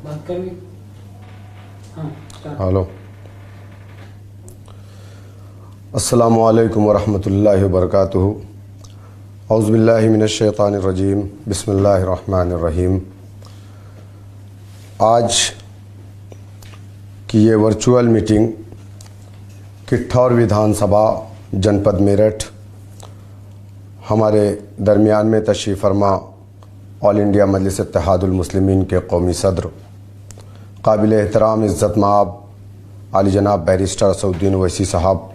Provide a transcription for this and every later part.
बात कर ली। हाँ, हेलो, अस्सलामु अलैकुम वरहमतुल्लाहि वबरकातुहू। औज़ु बिल्लाहि मिनश शैतानिर रजीम, बिस्मिल्लाहिर रहमानिर रहीम। आज की ये वर्चुअल मीटिंग किट्ठौर विधानसभा जनपद मेरठ हमारे दरमियान में तशरीफ़ फरमा ऑल इंडिया मजलिस इत्तेहादुल मुस्लिमीन के कौमी सदर काबिल एहतराम इज़्ज़त माब आली जनाब बैरिस्टर असदुद्दीन ओवैसी साहब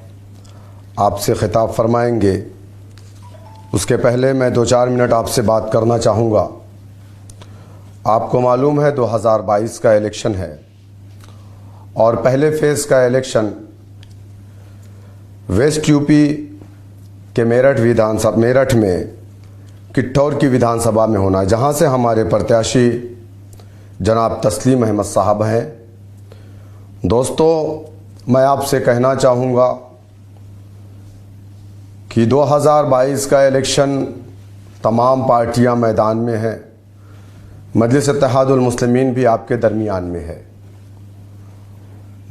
आपसे ख़िताब फरमाएंगे। उसके पहले मैं 2-4 मिनट आपसे बात करना चाहूँगा। आपको मालूम है 2022 का इलेक्शन है और पहले फेज़ का इलेक्शन वेस्ट यूपी के मेरठ में किट्ठौर की विधानसभा में होना, जहाँ से हमारे प्रत्याशी जनाब तस्लीम अहमद साहब हैं। दोस्तों, मैं आपसे कहना चाहूँगा कि 2022 का इलेक्शन तमाम पार्टियां मैदान में हैं, मजलिस इत्तेहादुल मुस्लिमीन भी आपके दरमियान में है।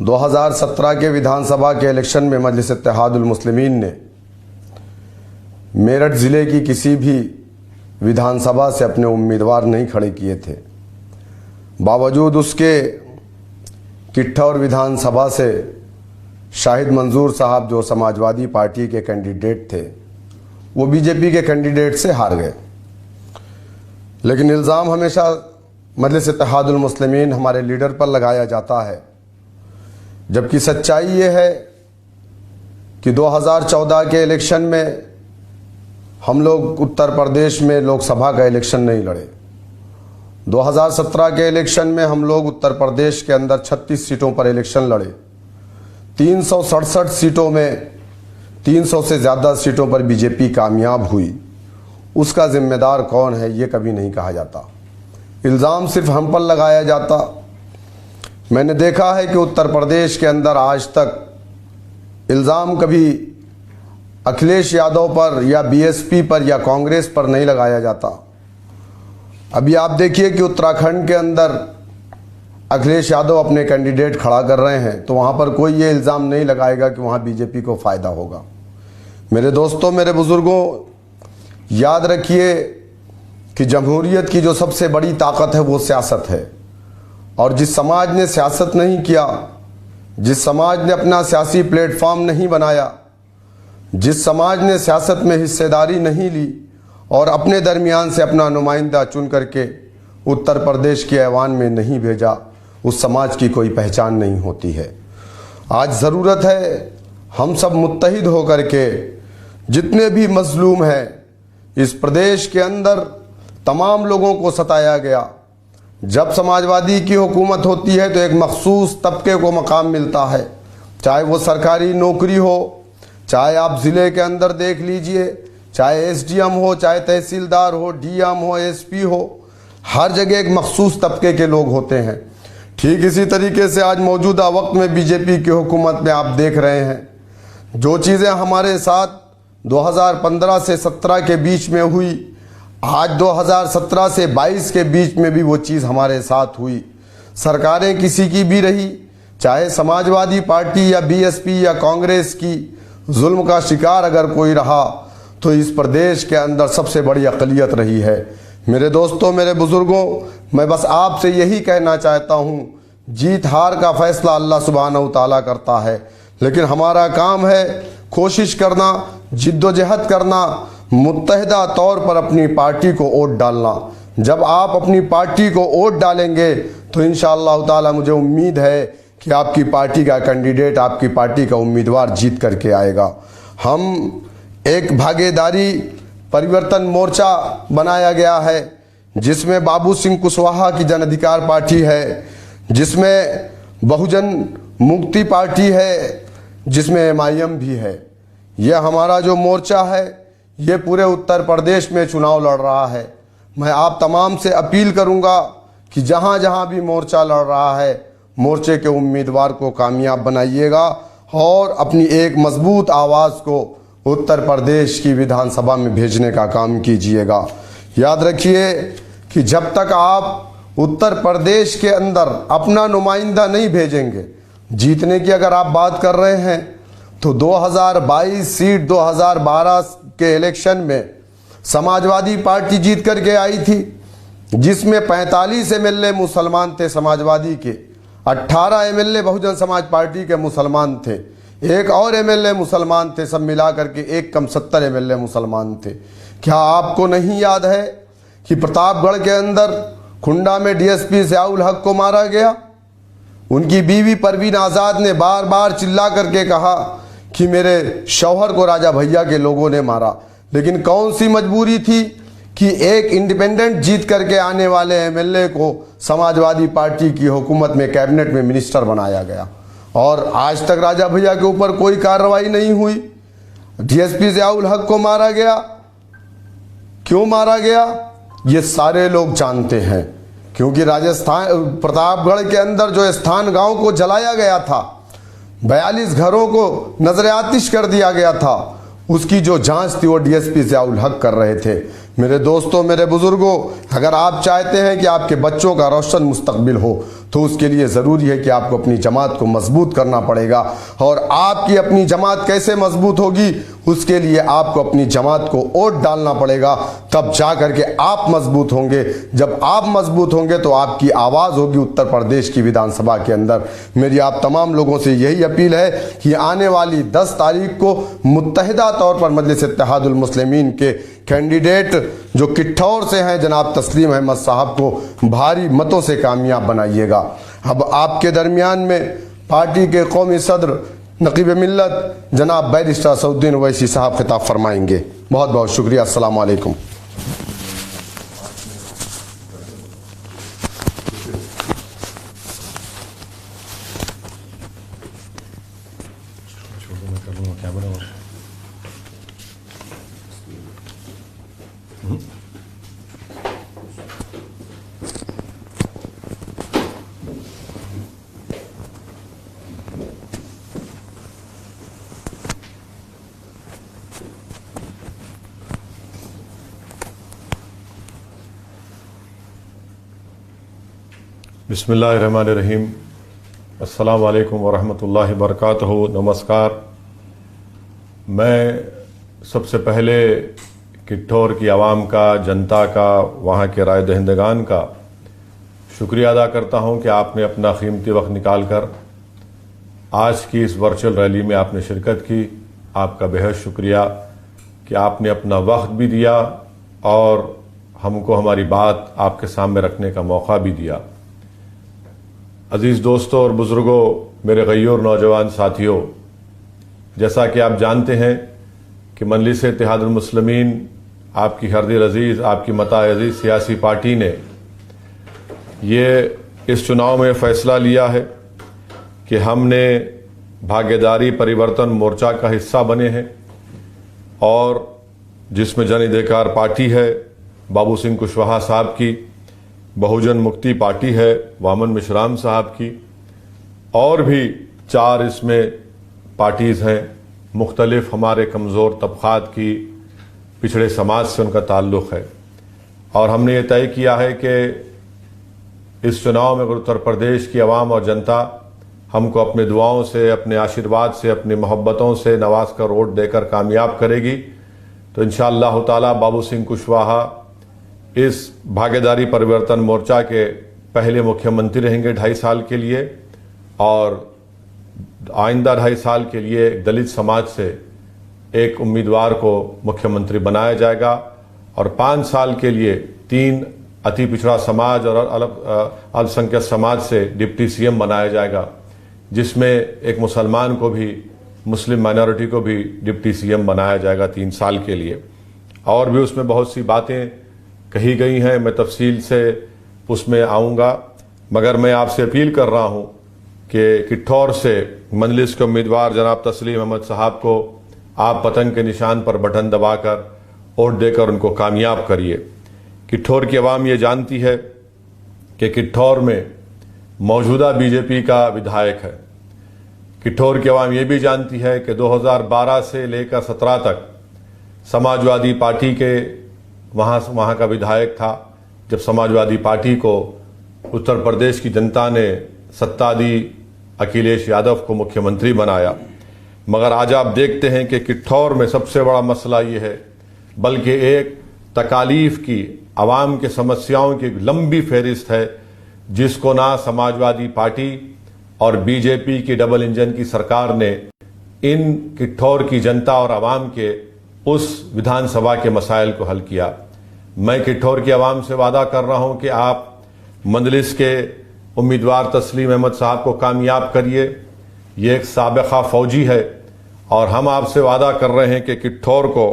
2017 के विधानसभा के इलेक्शन में मजलिस इत्तेहादुल मुस्लिमीन ने मेरठ ज़िले की किसी भी विधानसभा से अपने उम्मीदवार नहीं खड़े किए थे। बावजूद उसके किट्ठौर विधानसभा से शाहिद मंजूर साहब, जो समाजवादी पार्टी के कैंडिडेट थे, वो बीजेपी के कैंडिडेट से हार गए। लेकिन इल्ज़ाम हमेशा मजलिस इत्तेहादुल मुस्लिमीन हमारे लीडर पर लगाया जाता है, जबकि सच्चाई ये है कि 2014 के इलेक्शन में हम लोग उत्तर प्रदेश में लोकसभा का इलेक्शन नहीं लड़े। 2017 के इलेक्शन में हम लोग उत्तर प्रदेश के अंदर 36 सीटों पर इलेक्शन लड़े। 367 सीटों में 300 से ज़्यादा सीटों पर बीजेपी कामयाब हुई। उसका जिम्मेदार कौन है ये कभी नहीं कहा जाता, इल्ज़ाम सिर्फ हम पर लगाया जाता। मैंने देखा है कि उत्तर प्रदेश के अंदर आज तक इल्ज़ाम कभी अखिलेश यादव पर या बीएसपी पर या कांग्रेस पर नहीं लगाया जाता। अभी आप देखिए कि उत्तराखंड के अंदर अखिलेश यादव अपने कैंडिडेट खड़ा कर रहे हैं, तो वहाँ पर कोई ये इल्ज़ाम नहीं लगाएगा कि वहाँ बीजेपी को फ़ायदा होगा। मेरे दोस्तों, मेरे बुज़ुर्गों, याद रखिए कि जमहूरियत की जो सबसे बड़ी ताकत है वो सियासत है। और जिस समाज ने सियासत नहीं किया, जिस समाज ने अपना सियासी प्लेटफॉर्म नहीं बनाया, जिस समाज ने सियासत में हिस्सेदारी नहीं ली और अपने दरमियान से अपना नुमाइंदा चुन करके उत्तर प्रदेश के ऐवान में नहीं भेजा, उस समाज की कोई पहचान नहीं होती है। आज ज़रूरत है हम सब मुत्तहिद होकर के जितने भी मजलूम हैं इस प्रदेश के अंदर, तमाम लोगों को सताया गया। जब समाजवादी की हुकूमत होती है तो एक मखसूस तबके को मकाम मिलता है, चाहे वो सरकारी नौकरी हो, चाहे आप ज़िले के अंदर देख लीजिए, चाहे एसडीएम हो, चाहे तहसीलदार हो, डीएम हो, एसपी हो, हर जगह एक मखसूस तबके के लोग होते हैं। ठीक इसी तरीके से आज मौजूदा वक्त में बीजेपी की हुकूमत में आप देख रहे हैं जो चीज़ें हमारे साथ 2015 से 17 के बीच में हुई, आज 2017 से 22 के बीच में भी वो चीज़ हमारे साथ हुई। सरकारें किसी की भी रही, चाहे समाजवादी पार्टी या बीएसपी या कांग्रेस की, जुल्म का शिकार अगर कोई रहा तो इस प्रदेश के अंदर सबसे बड़ी अक़लियत रही है। मेरे दोस्तों, मेरे बुज़ुर्गों, मैं बस आपसे यही कहना चाहता हूँ, जीत हार का फ़ैसला अल्लाह सुब्हानहू तआला करता है, लेकिन हमारा काम है कोशिश करना, जिद्दोजहद करना, मुत्तहिदा तौर पर अपनी पार्टी को वोट डालना। जब आप अपनी पार्टी को वोट डालेंगे तो इंशाअल्लाह ताला मुझे उम्मीद है कि आपकी पार्टी का कैंडिडेट, आपकी पार्टी का उम्मीदवार जीत करके आएगा। हम एक भागीदारी परिवर्तन मोर्चा बनाया गया है, जिसमें बाबू सिंह कुशवाहा की जन अधिकार पार्टी है, जिसमें बहुजन मुक्ति पार्टी है, जिसमें एमआईएम भी है। यह हमारा जो मोर्चा है ये पूरे उत्तर प्रदेश में चुनाव लड़ रहा है। मैं आप तमाम से अपील करूंगा कि जहां जहां भी मोर्चा लड़ रहा है, मोर्चे के उम्मीदवार को कामयाब बनाइएगा और अपनी एक मजबूत आवाज़ को उत्तर प्रदेश की विधानसभा में भेजने का काम कीजिएगा। याद रखिए कि जब तक आप उत्तर प्रदेश के अंदर अपना नुमाइंदा नहीं भेजेंगे। जीतने की अगर आप बात कर रहे हैं तो 2022 सीट 2012 के इलेक्शन में समाजवादी पार्टी जीत करके आई थी, जिसमें 45 एमएलए मुसलमान थे समाजवादी के, 18 एमएलए बहुजन समाज पार्टी के मुसलमान थे, एक और एमएलए मुसलमान थे, सब मिला करके एक कम 70 एमएलए मुसलमान थे। क्या आपको नहीं याद है कि प्रतापगढ़ के अंदर खुंडा में डीएसपी ज़ियाउल हक को मारा गया? उनकी बीवी परवीन आज़ाद ने बार बार चिल्ला करके कहा कि मेरे शौहर को राजा भैया के लोगों ने मारा, लेकिन कौन सी मजबूरी थी कि एक इंडिपेंडेंट जीत करके आने वाले एमएलए को समाजवादी पार्टी की हुकूमत में कैबिनेट में मिनिस्टर बनाया गया, और आज तक राजा भैया के ऊपर कोई कार्रवाई नहीं हुई। डीएसपी ज़ियाउल हक को मारा गया, क्यों मारा गया ये सारे लोग जानते हैं, क्योंकि राजस्थान प्रतापगढ़ के अंदर जो स्थान गांव को जलाया गया था, 42 घरों को नजर आतिश कर दिया गया था, उसकी जो जांच थी वो डीएसपी ज़ियाउल हक कर रहे थे। मेरे दोस्तों, मेरे बुजुर्गों, अगर आप चाहते हैं कि आपके बच्चों का रोशन मुस्तकबिल हो तो उसके लिए ज़रूरी है कि आपको अपनी जमात को मजबूत करना पड़ेगा। और आपकी अपनी जमात कैसे मजबूत होगी, उसके लिए आपको अपनी जमात को वोट डालना पड़ेगा, तब जा करके आप मजबूत होंगे। जब आप मजबूत होंगे तो आपकी आवाज़ होगी उत्तर प्रदेश की विधानसभा के अंदर। मेरी आप तमाम लोगों से यही अपील है कि आने वाली 10 तारीख को मुत्तहिदा तौर पर मजलिस इत्तेहादुल मुस्लिमीन के कैंडिडेट जो किठौर से हैं जनाब तस्लीम अहमद साहब को भारी मतों से कामयाब बनाइएगा। अब आपके दरमियान में पार्टी के कौमी सदर नकीब मिल्लत जनाब बैरिस्टर असदुद्दीन ओवैसी साहब खिताब फरमाएंगे। बहुत बहुत शुक्रिया। अस्सलाम वालेकुम। बिस्मिल्लाहिर्रहमानिर्रहीम। अस्सलाम वालेकुम वरहमतुल्लाहि वबरकातुहू। नमस्कार। मैं सबसे पहले किठौर की आवाम का, जनता का, वहाँ के राय दहिंदगान का शुक्रिया अदा करता हूँ कि आपने अपना कीमती वक्त निकाल कर आज की इस वर्चुअल रैली में आपने शिरकत की। आपका बेहद शुक्रिया कि आपने अपना वक्त भी दिया और हमको हमारी बात आपके सामने रखने का मौका भी दिया। अजीज़ दोस्तों और बुज़ुर्गों, मेरे गय्यूर नौजवान साथियों, जैसा कि आप जानते हैं कि मजलिस इत्तेहादुल मुस्लिमीन आपकी हरदिल अजीज़, आपकी मता अजीज़ सियासी पार्टी ने ये इस चुनाव में फ़ैसला लिया है कि हमने भागीदारी परिवर्तन मोर्चा का हिस्सा बने हैं, और जिसमें जन अधिकार पार्टी है बाबू सिंह कुशवाहा साहब की, बहुजन मुक्ति पार्टी है वामन मिश्राम साहब की, और भी 4 इसमें पार्टीज़ हैं। मुख्तलिफ हमारे कमज़ोर तबक़ात की, पिछड़े समाज से उनका ताल्लुक़ है, और हमने ये तय किया है कि इस चुनाव में अगर उत्तर प्रदेश की आवाम और जनता हमको अपने दुआओं से, अपने आशीर्वाद से, अपनी मोहब्बतों से नवाज कर वोट देकर कामयाब करेगी तो इंशाअल्लाह ताला बाबू सिंह कुशवाहा इस भागीदारी परिवर्तन मोर्चा के पहले मुख्यमंत्री रहेंगे 2.5 साल के लिए, और आइंदा 2.5 साल के लिए दलित समाज से एक उम्मीदवार को मुख्यमंत्री बनाया जाएगा, और 5 साल के लिए 3 अति पिछड़ा समाज और अल्पसंख्यक समाज से डिप्टी सीएम बनाया जाएगा, जिसमें एक मुसलमान को भी, मुस्लिम माइनॉरिटी को भी डिप्टी सीएम बनाया जाएगा 3 साल के लिए। और भी उसमें बहुत सी बातें कही गई हैं, मैं तफसील से उसमें आऊँगा, मगर मैं आपसे अपील कर रहा हूँ कि किठौर से मजलिस के उम्मीदवार जनाब तस्लीम अहमद साहब को आप पतंग के निशान पर बटन दबाकर वोट देकर उनको कामयाब करिए। किठौर की आवाम ये जानती है कि किठौर में मौजूदा बीजेपी का विधायक है। किठौर की आवाम ये भी जानती है कि 2012 से लेकर 17 तक समाजवादी पार्टी के वहाँ का विधायक था। जब समाजवादी पार्टी को उत्तर प्रदेश की जनता ने सत्ता दी, अखिलेश यादव को मुख्यमंत्री बनाया। मगर आज आप देखते हैं कि किठौर में सबसे बड़ा मसला ये है, बल्कि एक तकालीफ की, आवाम के समस्याओं की लंबी फहरिस्त है, जिसको ना समाजवादी पार्टी और बीजेपी की डबल इंजन की सरकार ने इन किठौर की जनता और आवाम के उस विधानसभा के मसाइल को हल किया। मैं किठौर की आवाम से वादा कर रहा हूं कि आप मंजलिस के उम्मीदवार तस्लीम अहमद साहब को कामयाब करिए। ये एक साबिक़ा फौजी है और हम आपसे वादा कर रहे हैं कि किठौर को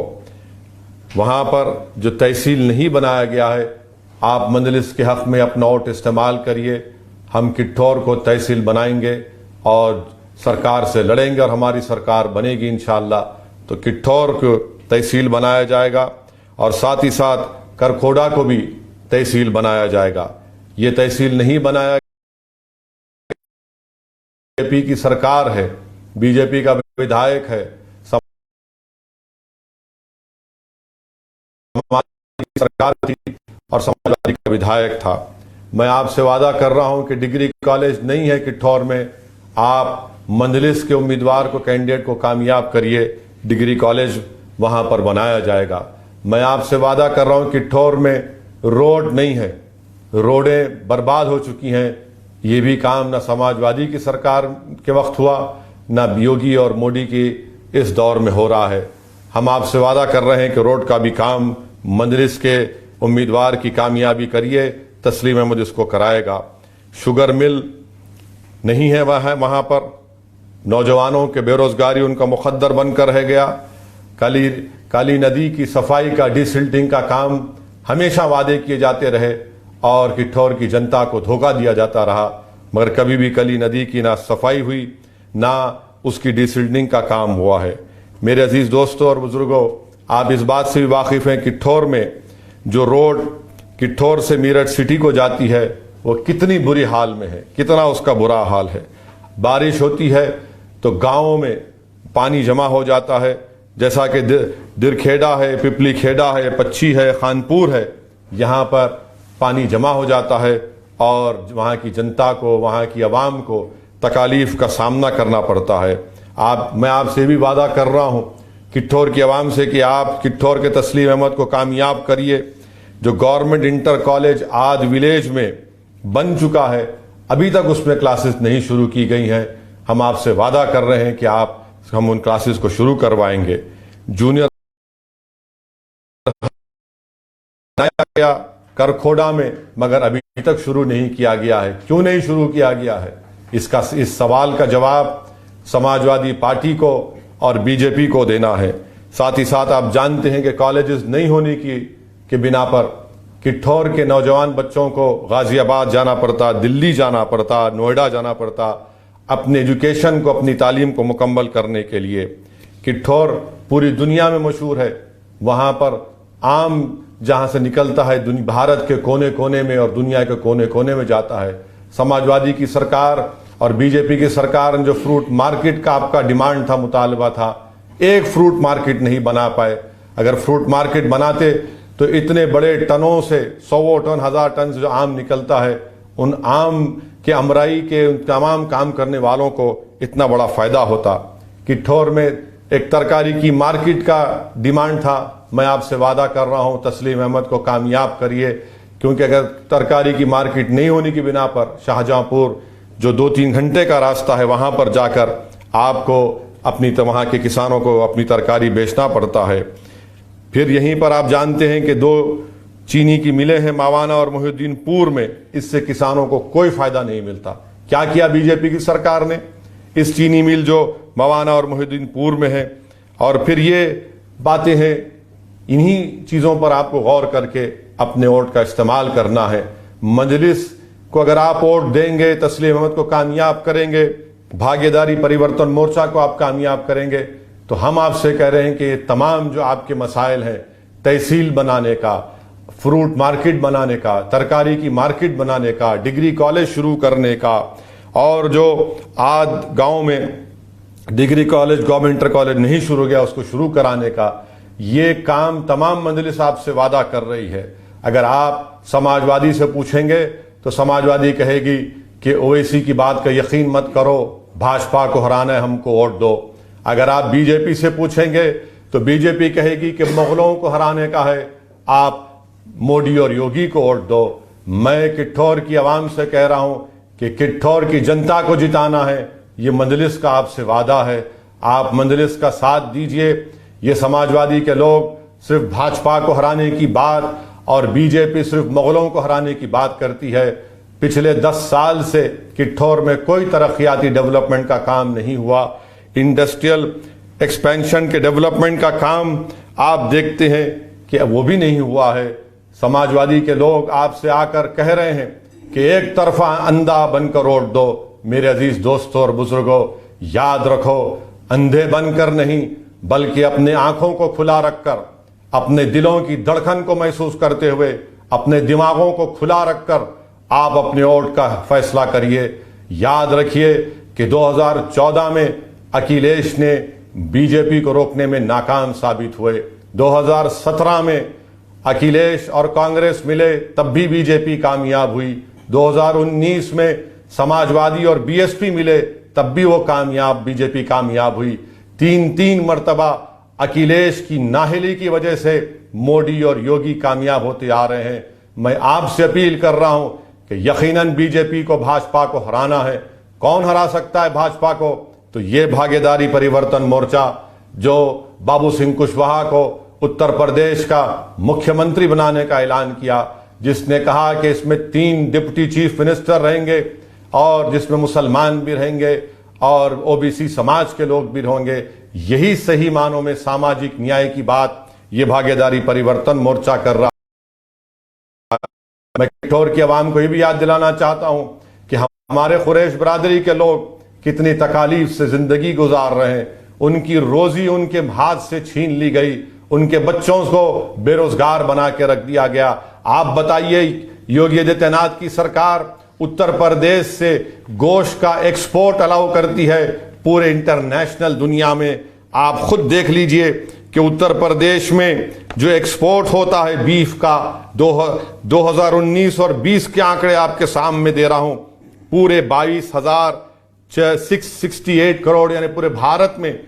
वहाँ पर जो तहसील नहीं बनाया गया है, आप मंजलिस के हक़ में अपना वोट इस्तेमाल करिए। हम किठौर को तहसील बनाएंगे और सरकार से लड़ेंगे और हमारी सरकार बनेगी इंशाअल्लाह। तो किठौर को तहसील बनाया जाएगा और साथ ही साथ करखोड़ा को भी तहसील बनाया जाएगा। ये तहसील नहीं बनाया, बीजेपी की सरकार है, बीजेपी का विधायक है, सरकार थी और समाजवादी का विधायक था। मैं आपसे वादा कर रहा हूं कि डिग्री कॉलेज नहीं है किठौर में, आप मंजलिस के उम्मीदवार को, कैंडिडेट को कामयाब करिए, डिग्री कॉलेज वहां पर बनाया जाएगा। मैं आपसे वादा कर रहा हूं किठौर में रोड नहीं है, रोडें बर्बाद हो चुकी हैं। ये भी काम ना समाजवादी की सरकार के वक्त हुआ, ना योगी और मोदी की इस दौर में हो रहा है। हम आपसे वादा कर रहे हैं कि रोड का भी काम मंजलिस के उम्मीदवार की कामयाबी करिए, तस्लीम अहमद इसको कराएगा। शुगर मिल नहीं है वहाँ पर, नौजवानों के बेरोजगारी उनका मुकद्दर बनकर रह गया। काली नदी की सफाई का, डिसिल्टिंग का काम हमेशा वादे किए जाते रहे और किठौर की जनता को धोखा दिया जाता रहा, मगर कभी भी काली नदी की ना सफाई हुई, ना उसकी डिसिल्टिंग का काम हुआ है। मेरे अजीज दोस्तों और बुजुर्गों, आप इस बात से भी वाकिफ हैं किठौर में जो रोड किठौर से मीरठ सिटी को जाती है वो कितनी बुरी हाल में है, कितना उसका बुरा हाल है। बारिश होती है तो गांवों में पानी जमा हो जाता है, जैसा कि दिरखेड़ा है, पिपली खेड़ा है, पच्छी है, खानपुर है, यहाँ पर पानी जमा हो जाता है और वहाँ की जनता को, वहाँ की आवाम को तकालीफ का सामना करना पड़ता है। मैं आपसे भी वादा कर रहा हूँ किठौर की आवाम से कि आप किठौर के तस्लीम अहमद को कामयाब करिए। जो गवर्नमेंट इंटर कॉलेज आद विलेज में बन चुका है, अभी तक उसमें क्लासेस नहीं शुरू की गई हैं। हम आपसे वादा कर रहे हैं कि हम उन क्लासेस को शुरू करवाएंगे। जूनियर गया करखोड़ा में, मगर अभी तक शुरू नहीं किया गया है। क्यों नहीं शुरू किया गया है, इस सवाल का जवाब समाजवादी पार्टी को और बीजेपी को देना है। साथ ही साथ आप जानते हैं कि कॉलेजेस नहीं होने के बिना पर किठौर के नौजवान बच्चों को गाजियाबाद जाना पड़ता, दिल्ली जाना पड़ता, नोएडा जाना पड़ता अपने एजुकेशन को, अपनी तालीम को मुकम्मल करने के लिए। किठौर पूरी दुनिया में मशहूर है, वहाँ पर आम जहाँ से निकलता है भारत के कोने कोने में और दुनिया के कोने कोने में जाता है। समाजवादी की सरकार और बीजेपी की सरकार ने जो फ्रूट मार्केट का आपका डिमांड था, मुतालबा था, एक फ्रूट मार्केट नहीं बना पाए। अगर फ्रूट मार्केट बनाते तो इतने बड़े टनों से 100 टन, 1000 टन से जो आम निकलता है, उन आम के अमराई के उन तमाम काम करने वालों को इतना बड़ा फायदा होता। किठौर में एक तरकारी की मार्केट का डिमांड था। मैं आपसे वादा कर रहा हूं तस्लीम अहमद को कामयाब करिए, क्योंकि अगर तरकारी की मार्केट नहीं होने की बिना पर शाहजहांपुर जो 2-3 घंटे का रास्ता है, वहां पर जाकर आपको वहां के किसानों को अपनी तरकारी बेचना पड़ता है। फिर यहीं पर आप जानते हैं कि 2 चीनी की मिलें हैं मावाना और मोहिउद्दीनपुर में, इससे किसानों को कोई फायदा नहीं मिलता। क्या किया बीजेपी की सरकार ने? इस चीनी मिल जो मावाना और मोहिउद्दीनपुर में है। और फिर ये बातें हैं, इन्हीं चीजों पर आपको गौर करके अपने वोट का इस्तेमाल करना है। मजलिस को अगर आप वोट देंगे, तस्लीम अहमद को कामयाब करेंगे, भागीदारी परिवर्तन मोर्चा को आप कामयाब करेंगे, तो हम आपसे कह रहे हैं कि ये तमाम जो आपके मसाइल हैं, तहसील बनाने का, फ्रूट मार्केट बनाने का, तरकारी की मार्केट बनाने का, डिग्री कॉलेज शुरू करने का, और जो आद गांव में degree college, government inter college नहीं शुरू गया, उसको शुरू कराने का, ये काम तमाम मजलिस आपसे वादा कर रही है। अगर आप समाजवादी से पूछेंगे तो समाजवादी कहेगी कि ओवैसी की बात का यकीन मत करो, भाजपा को हराना है, हमको वोट दो। अगर आप बीजेपी से पूछेंगे तो बीजेपी कहेगी कि मुगलों को हराने का है, आप मोदी और योगी को वोट दो। मैं किठौर की आवाम से कह रहा हूं कि किठौर की जनता को जिताना है, ये मजलिस का आपसे वादा है, आप मजलिस का साथ दीजिए। ये समाजवादी के लोग सिर्फ भाजपा को हराने की बात और बीजेपी सिर्फ मुगलों को हराने की बात करती है। पिछले 10 साल से किठौर में कोई तरक्याती डेवलपमेंट का काम नहीं हुआ। इंडस्ट्रियल एक्सपेंशन के डेवलपमेंट का काम आप देखते हैं कि वो भी नहीं हुआ है। समाजवादी के लोग आपसे आकर कह रहे हैं कि एक तरफा अंधा बनकर वोट दो। मेरे अजीज दोस्तों और बुजुर्गों, याद रखो, अंधे बनकर नहीं बल्कि अपने आंखों को खुला रखकर, अपने दिलों की धड़कन को महसूस करते हुए, अपने दिमागों को खुला रखकर आप अपने वोट का फैसला करिए। याद रखिए कि 2014 में अखिलेश ने बीजेपी को रोकने में नाकाम साबित हुए। 2017 में अखिलेश और कांग्रेस मिले तब भी बीजेपी कामयाब हुई। 2019 में समाजवादी और बीएसपी मिले तब भी वो बीजेपी कामयाब हुई। 3 मर्तबा अखिलेश की नाहिली की वजह से मोदी और योगी कामयाब होते आ रहे हैं। मैं आपसे अपील कर रहा हूं कि यकीनन बीजेपी को, भाजपा को हराना है। कौन हरा सकता है भाजपा को? तो ये भागीदारी परिवर्तन मोर्चा जो बाबू सिंह कुशवाहा को उत्तर प्रदेश का मुख्यमंत्री बनाने का ऐलान किया, जिसने कहा कि इसमें 3 डिप्टी चीफ मिनिस्टर रहेंगे और जिसमें मुसलमान भी रहेंगे और ओबीसी समाज के लोग भी होंगे। यही सही मानों में सामाजिक न्याय की बात ये भागीदारी परिवर्तन मोर्चा कर रहा है। मैं किठौर की आवाम को ये भी याद दिलाना चाहता हूं कि हमारे कुरैश बरादरी के लोग कितनी तकालीफ से जिंदगी गुजार रहे हैं। उनकी रोजी उनके हाथ से छीन ली गई, उनके बच्चों को बेरोजगार बना के रख दिया गया। आप बताइए, योगी आदित्यनाथ की सरकार उत्तर प्रदेश से गोश्त का एक्सपोर्ट अलाउ करती है पूरे इंटरनेशनल दुनिया में। आप खुद देख लीजिए कि उत्तर प्रदेश में जो एक्सपोर्ट होता है बीफ का, 2019 और 20 के आंकड़े आपके सामने दे रहा हूं, पूरे 22,668 करोड़, यानी पूरे भारत में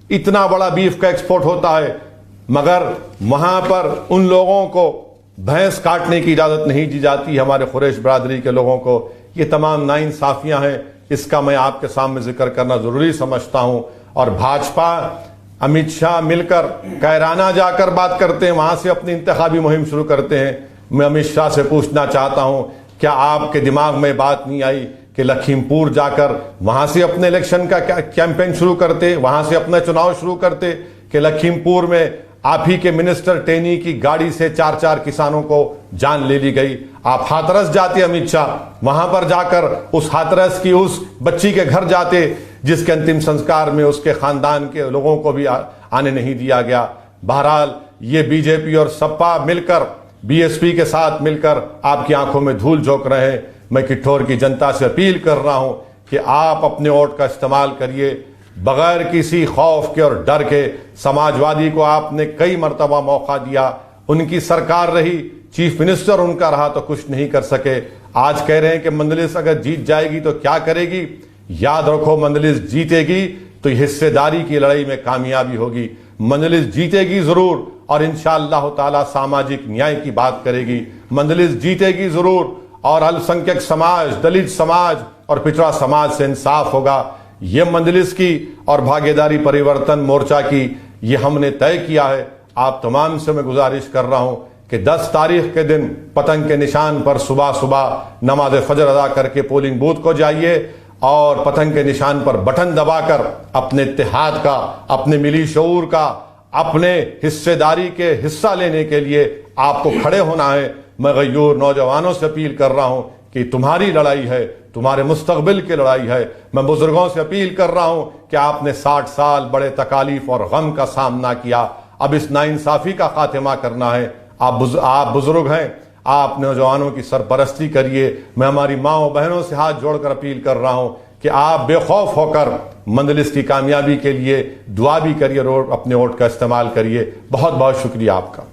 इतना बड़ा बीफ का एक्सपोर्ट होता है। मगर वहां पर उन लोगों को भैंस काटने की इजाजत नहीं दी जाती, हमारे कुरैश बरादरी के लोगों को। ये तमाम नाइंसाफियां हैं, इसका मैं आपके सामने जिक्र करना जरूरी समझता हूं। और भाजपा, अमित शाह मिलकर कैराना जाकर बात करते हैं, वहां से अपनी इंतखाबी मुहिम शुरू करते हैं। मैं अमित शाह से पूछना चाहता हूं, क्या आपके दिमाग में बात नहीं आई कि लखीमपुर जाकर वहां से अपने इलेक्शन का कैंपेन शुरू करते, वहां से अपना चुनाव शुरू करते? कि लखीमपुर में आप ही के मिनिस्टर टेनी की गाड़ी से 4 किसानों को जान ले ली गई। आप हाथरस जाते अमित शाह, वहां पर जाकर उस हाथरस की उस बच्ची के घर जाते जिसके अंतिम संस्कार में उसके खानदान के लोगों को भी आने नहीं दिया गया। बहरहाल ये बीजेपी और सपा मिलकर, बीएसपी के साथ मिलकर आपकी आंखों में धूल झोंक रहे हैं। मैं किठौर की जनता से अपील कर रहा हूं कि आप अपने वोट का इस्तेमाल करिए बगैर किसी खौफ के और डर के। समाजवादी को आपने कई मर्तबा मौका दिया, उनकी सरकार रही, चीफ मिनिस्टर उनका रहा तो कुछ नहीं कर सके। आज कह रहे हैं कि मंजलिस अगर जीत जाएगी तो क्या करेगी? याद रखो, मंजलिस जीतेगी तो हिस्सेदारी की लड़ाई में कामयाबी होगी। मंजलिस जीतेगी जरूर और इंशाअल्लाह ताला सामाजिक न्याय की बात करेगी। मंजलिस जीतेगी जरूर और अल्पसंख्यक समाज, दलित समाज और पिछड़ा समाज से इंसाफ होगा। ये मंजलिस की और भागीदारी परिवर्तन मोर्चा की ये हमने तय किया है। आप तमाम से मैं गुजारिश कर रहा हूं कि 10 तारीख के दिन पतंग के निशान पर सुबह सुबह नमाज फजर अदा करके पोलिंग बूथ को जाइए और पतंग के निशान पर बटन दबाकर अपने इत्तेहाद का, अपने मिली शऊर का, अपने हिस्सेदारी के हिस्सा लेने के लिए आपको खड़े होना है। मैं गयूर नौजवानों से अपील कर रहा हूं कि तुम्हारी लड़ाई है, तुम्हारे मुस्तकबिल की लड़ाई है। मैं बुजुर्गों से अपील कर रहा हूं कि आपने 60 साल बड़े तकालीफ और गम का सामना किया, अब इस नाइंसाफी का खात्मा करना है। आप बुजुर्ग हैं, आप नौजवानों की सरपरस्ती करिए। मैं हमारी माओ बहनों से हाथ जोड़कर अपील कर रहा हूं कि आप बेखौफ होकर मंजलिस की कामयाबी के लिए दुआ भी करिए और अपने वोट का इस्तेमाल करिए। बहुत बहुत शुक्रिया आपका।